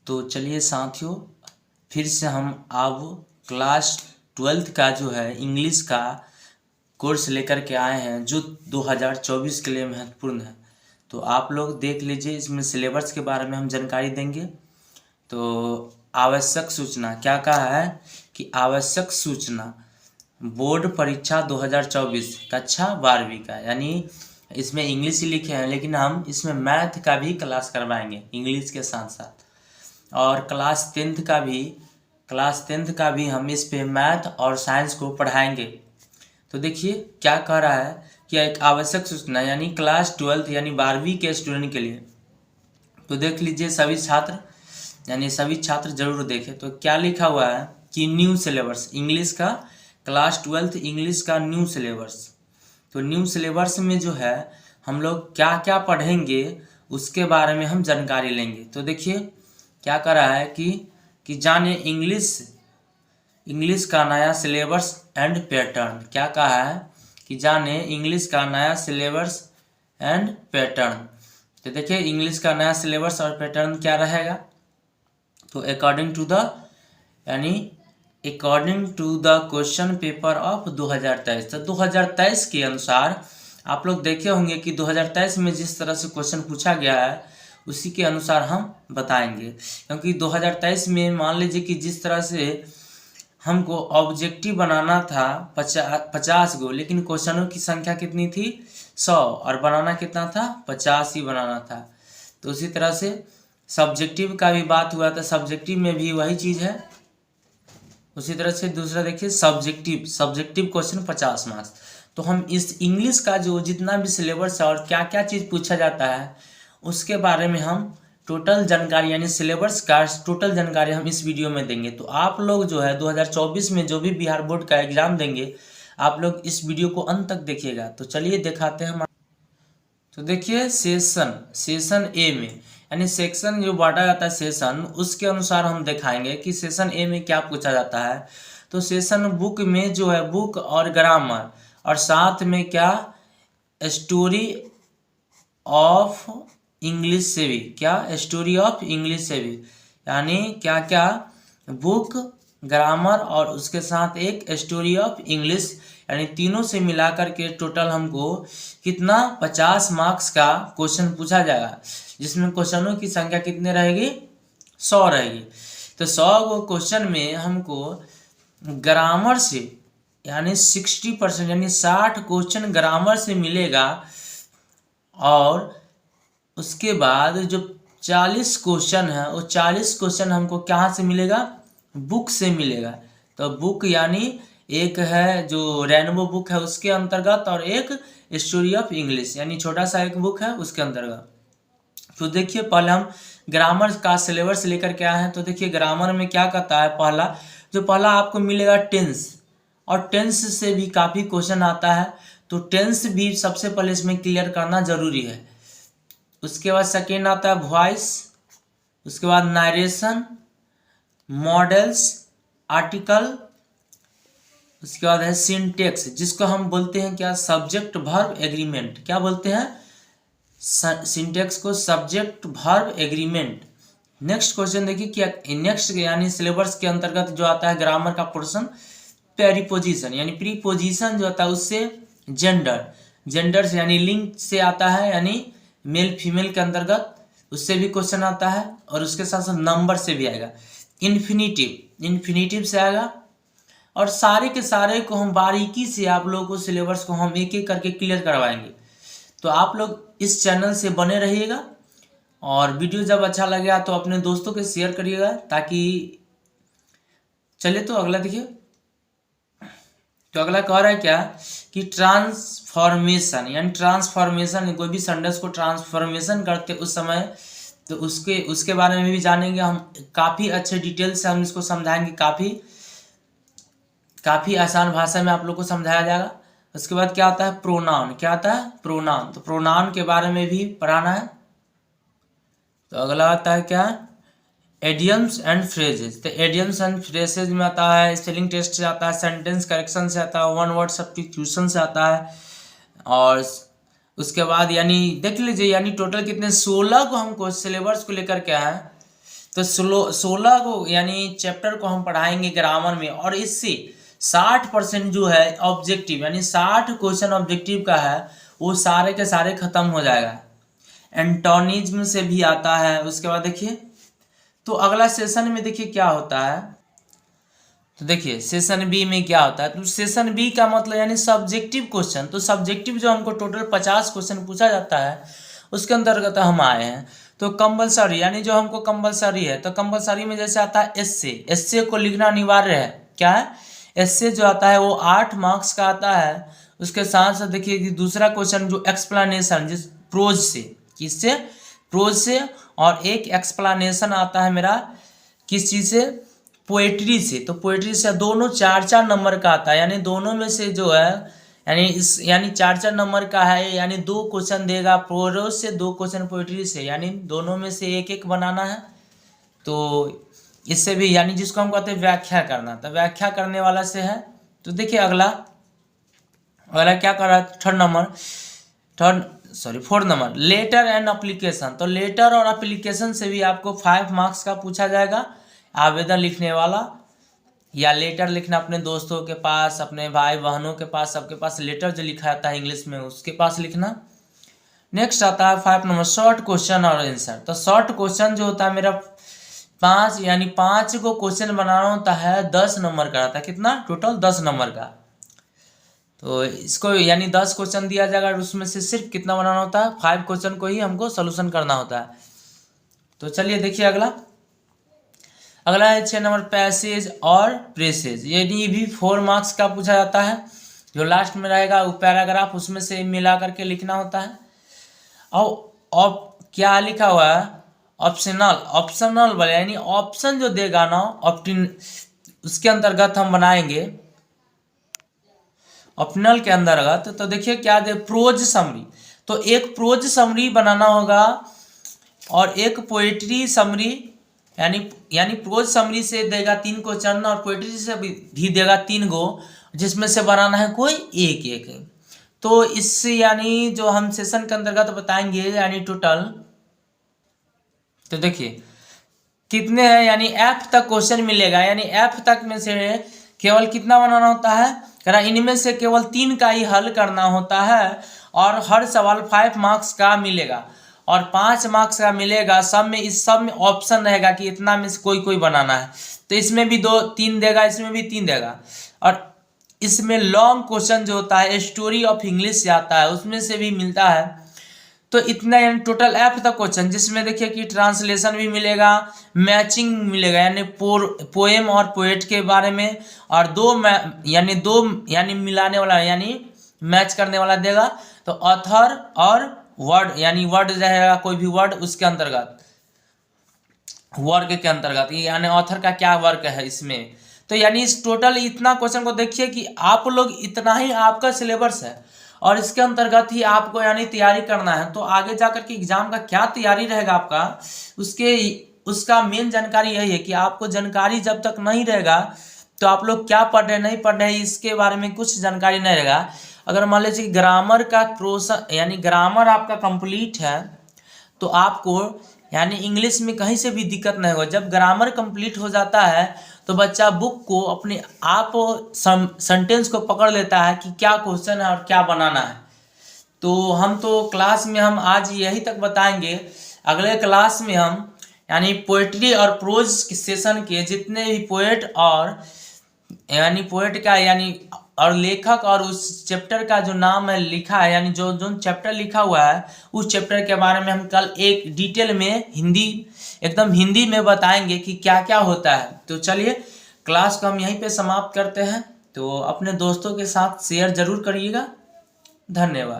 तो चलिए साथियों, फिर से हम अब क्लास 12th का जो है इंग्लिश का कोर्स लेकर के आए हैं, जो 2024 के लिए महत्वपूर्ण है। तो आप लोग देख लीजिए, इसमें सिलेबस के बारे में हम जानकारी देंगे। तो आवश्यक सूचना क्या कहा है कि आवश्यक सूचना बोर्ड परीक्षा 2024 कक्षा 12वीं का, यानी इसमें इंग्लिश ही लिखे हैं, लेकिन हम इसमें मैथ का भी क्लास करवाएंगे इंग्लिश के साथ साथ। और क्लास 10th का भी हम इस पे मैथ और साइंस को पढ़ाएंगे। तो देखिए क्या कह रहा है कि एक आवश्यक सूचना यानी क्लास 12th यानी 12वीं के स्टूडेंट के लिए। तो देख लीजिए सभी छात्र जरूर देखें। तो क्या लिखा हुआ है कि न्यू सिलेबस इंग्लिश का, क्लास 12th इंग्लिश का न्यू सिलेबस। तो न्यू सिलेबस में जो है हम लोग क्या क्या पढ़ेंगे उसके बारे में हम जानकारी लेंगे। तो देखिए क्या कर रहा है कि जाने इंग्लिश का नया सिलेबस एंड पैटर्न। क्या कहा है कि जाने इंग्लिश का नया सिलेबस एंड पैटर्न। तो देखिए इंग्लिश का नया सिलेबस और पैटर्न क्या रहेगा। तो according to the question paper of 2023। तो 2023 के अनुसार आप लोग देखे होंगे कि 2023 में जिस तरह से क्वेश्चन पूछा गया है उसी के अनुसार हम बताएंगे। क्योंकि 2023 में मान लीजिए कि जिस तरह से हमको ऑब्जेक्टिव बनाना था 50 गो, लेकिन क्वेश्चनों की संख्या कितनी थी 100, और बनाना कितना था 50 ही बनाना था। तो उसी तरह से सब्जेक्टिव का भी बात हुआ था, सब्जेक्टिव में भी वही चीज़ है। उसी तरह से दूसरा देखिए सब्जेक्टिव क्वेश्चन 50 मार्क्स। तो हम इस इंग्लिश का जो जितना भी सिलेबस है और क्या क्या चीज़ पूछा जाता है उसके बारे में हम टोटल जानकारी यानी सिलेबस का टोटल जानकारी हम इस वीडियो में देंगे। तो आप लोग जो है 2024 में जो भी बिहार बोर्ड का एग्जाम देंगे आप लोग इस वीडियो को अंत तक देखिएगा। तो चलिए दिखाते हैं हम। तो देखिए सेशन ए में यानी सेक्शन जो बांटा जाता है सेशन, उसके अनुसार हम दिखाएंगे कि सेशन ए में क्या पूछा जाता है। तो सेशन बुक में जो है बुक और ग्रामर, और साथ में क्या स्टोरी ऑफ इंग्लिश से भी, क्या स्टोरी ऑफ इंग्लिश से भी, यानी क्या क्या बुक, ग्रामर और उसके साथ एक स्टोरी ऑफ इंग्लिश, यानी तीनों से मिलाकर के टोटल हमको कितना 50 मार्क्स का क्वेश्चन पूछा जाएगा, जिसमें क्वेश्चनों की संख्या कितनी रहेगी 100 रहेगी। तो 100 को क्वेश्चन में हमको ग्रामर से यानी 60% यानी 60 क्वेश्चन ग्रामर से मिलेगा, और उसके बाद जो 40 क्वेश्चन है वो 40 क्वेश्चन हमको कहाँ से मिलेगा, बुक से मिलेगा। तो बुक यानी एक है जो रेनबो बुक है उसके अंतर्गत, और एक स्टोरी ऑफ इंग्लिश यानी छोटा सा एक बुक है उसके अंतर्गत। तो देखिए पहले हम ग्रामर का सिलेबस लेकर के आए हैं। तो देखिए ग्रामर में क्या कहता है, पहला आपको मिलेगा टेंस, और टेंस से भी काफ़ी क्वेश्चन आता है। तो टेंस भी सबसे पहले इसमें क्लियर करना जरूरी है। उसके बाद सेकेंड आता है वॉइस, उसके बाद नरेशन, मॉडल्स, आर्टिकल, उसके बाद है सिंटेक्स, जिसको हम बोलते हैं क्या सब्जेक्ट वर्ब एग्रीमेंट। क्या बोलते हैं सिंटेक्स को, subject verb agreement. Next question देखिए क्या नेक्स्ट यानी सिलेबस के अंतर्गत जो आता है ग्रामर का पोर्शन, प्रीपोजिशन यानी प्रीपोजिशन जो आता है उससे जेंडर से यानी लिंग से आता है, यानी मेल फीमेल के अंतर्गत उससे भी क्वेश्चन आता है, और उसके साथ साथ नंबर से भी आएगा। इन्फिनेटिव से आएगा, और सारे के सारे को हम बारीकी से आप लोगों को सिलेबस को हम एक एक करके क्लियर करवाएंगे। तो आप लोग इस चैनल से बने रहिएगा, और वीडियो जब अच्छा लगेगा तो अपने दोस्तों के शेयर करिएगा ताकि। चलिए तो अगला देखिए। तो अगला कह रहा है क्या कि ट्रांसफॉर्मेशन, यानी ट्रांसफॉर्मेशन कोई भी सेंटेंस को ट्रांसफॉर्मेशन करते उस समय, तो उसके बारे में भी जानेंगे हम। काफ़ी अच्छे डिटेल से हम इसको समझाएंगे, काफ़ी आसान भाषा में आप लोग को समझाया जाएगा। उसके बाद क्या आता है प्रोनाउन, क्या आता है प्रोनाउन। तो प्रोनाउन के बारे में भी पढ़ाना है। तो अगला आता है क्या एडियम्स एंड फ्रेजेस। तो एडियम्स एंड फ्रेजेस में आता है स्पेलिंग टेस्ट से आता है, सेंटेंस करेक्शन से आता है, वन वर्ड सब्स्टिट्यूशन से आता है, और उसके बाद यानी देख लीजिए यानी टोटल कितने 16 को हमको सिलेबस को लेकर के आए हैं। तो 16 को यानी चैप्टर को हम पढ़ाएंगे ग्रामर में, और इससे 60% जो है ऑब्जेक्टिव यानी 60 क्वेश्चन ऑब्जेक्टिव का है वो सारे के सारे खत्म हो जाएगा। एंटोनिज्म से भी आता है। उसके बाद देखिए तो अगला सेशन में देखिए क्या होता है। तो देखिए सेशन बी में क्या होता है। तो सेशन बी का मतलब यानी सब्जेक्टिव क्वेश्चन। तो सब्जेक्टिव जो हमको टोटल 50 क्वेश्चन पूछा जाता है उसके अंतर्गत हम आए हैं। तो कंपलसरी यानी जो हमको कंपलसरी है, तो कंपलसरी में जैसे आता है एस्से को लिखना अनिवार्य है। क्या है? एस्से जो आता है वो 8 मार्क्स का आता है। उसके साथ साथ देखिए कि दूसरा क्वेश्चन जो एक्सप्लेनेशन जिस प्रोज से, किससे? प्रोज से, और एक एक्सप्लेनेशन आता है मेरा किस चीज़ से? पोएट्री से। तो पोएट्री से दोनों 4-4 नंबर का आता है, यानी दोनों में से जो है यानी 4-4 नंबर का है, यानी 2 क्वेश्चन देगा प्रोज से, 2 क्वेश्चन पोएट्री से, यानी दोनों में से एक एक बनाना है। तो इससे भी यानी जिसको हम कहते हैं व्याख्या करना, तो व्याख्या करने वाला से है। तो देखिए अगला क्या कर रहा है? Fourth number letter and application. तो लेटर और एप्लीकेशन से भी आपको 5 मार्क्स का पूछा जाएगा। आवेदन लिखने वाला या लेटर लिखना अपने दोस्तों के पास, अपने भाई बहनों के पास, सबके पास लेटर जो लिखा जाता है इंग्लिश में उसके पास लिखना। नेक्स्ट आता है 5 नंबर शॉर्ट क्वेश्चन और आंसर। तो शॉर्ट क्वेश्चन जो होता है मेरा 5 को क्वेश्चन बनाना होता है, 10 नंबर का आता है। कितना? टोटल 10 नंबर का। तो इसको यानी 10 क्वेश्चन दिया जाएगा और उसमें से सिर्फ कितना बनाना होता है? 5 क्वेश्चन को ही हमको सोल्यूशन करना होता है। तो चलिए देखिए अगला है 6 नंबर पैसेज और प्रेसेज। ये भी 4 मार्क्स का पूछा जाता है। जो लास्ट में रहेगा वो पैराग्राफ उसमें से मिला करके लिखना होता है। और क्या लिखा हुआ है? ऑप्शनल वाले यानी ऑप्शन जो देगा ना ऑप्टिन, उसके अंतर्गत हम बनाएंगे ऑप्शनल के अंतर्गत। तो देखिए क्या दे? Pros summary. तो एक प्रोज समरी बनाना होगा और एक पोएट्री समरी, यानी प्रोज समरी से देगा 3 क्वेश्चन और पोएट्री से भी देगा 3 गो, जिसमें से बनाना है कोई एक। तो इससे यानी जो हम सेशन के अंतर्गत बताएंगे यानी टोटल, तो देखिए कितने हैं, यानी F तक क्वेश्चन मिलेगा। यानी F तक में से केवल कितना बनाना होता है? इनमें से केवल 3 का ही हल करना होता है और हर सवाल 5 मार्क्स का मिलेगा और 5 मार्क्स का मिलेगा। इस सब में ऑप्शन रहेगा कि इतना में से कोई बनाना है। तो इसमें भी 2-3 देगा, इसमें भी 3 देगा। और इसमें लॉन्ग क्वेश्चन जो होता है स्टोरी ऑफ इंग्लिश आता है उसमें से भी मिलता है। तो इतना यानी टोटल F तक क्वेश्चन, जिसमें देखिए कि ट्रांसलेशन भी मिलेगा, मैचिंग मिलेगा यानी पोएम और पोएट के बारे में, और दो यानी मिलाने वाला यानी मैच करने वाला देगा। तो ऑथर और वर्ड यानी वर्ड रहेगा कोई भी वर्ड उसके अंतर्गत, वर्ग के अंतर्गत, यानी ऑथर का क्या वर्क है इसमें। तो यानी इस टोटल इतना क्वेश्चन को देखिए कि आप लोग इतना ही आपका सिलेबस है और इसके अंतर्गत ही आपको यानी तैयारी करना है। तो आगे जाकर के एग्जाम का क्या तैयारी रहेगा आपका, उसका मेन जानकारी यही है कि आपको जानकारी जब तक नहीं रहेगा तो आप लोग क्या पढ़ रहे नहीं पढ़ रहे इसके बारे में कुछ जानकारी नहीं रहेगा। अगर मान लीजिए ग्रामर का प्रोसेस यानी ग्रामर आपका कंप्लीट है तो आपको यानी इंग्लिश में कहीं से भी दिक्कत नहीं होगा। जब ग्रामर कंप्लीट हो जाता है तो बच्चा बुक को अपने आप सेंटेंस को पकड़ लेता है कि क्या क्वेश्चन है और क्या बनाना है। तो हम तो क्लास में हम आज यही तक बताएंगे। अगले क्लास में हम यानी पोएट्री और प्रोज सेशन के जितने भी पोएट और यानी पोएट का यानी और लेखक और उस चैप्टर का जो नाम है लिखा है यानी जो चैप्टर लिखा हुआ है उस चैप्टर के बारे में हम कल एक डिटेल में एकदम हिंदी में बताएंगे कि क्या क्या होता है। तो चलिए क्लास को हम यहीं पे समाप्त करते हैं। तो अपने दोस्तों के साथ शेयर जरूर करिएगा। धन्यवाद।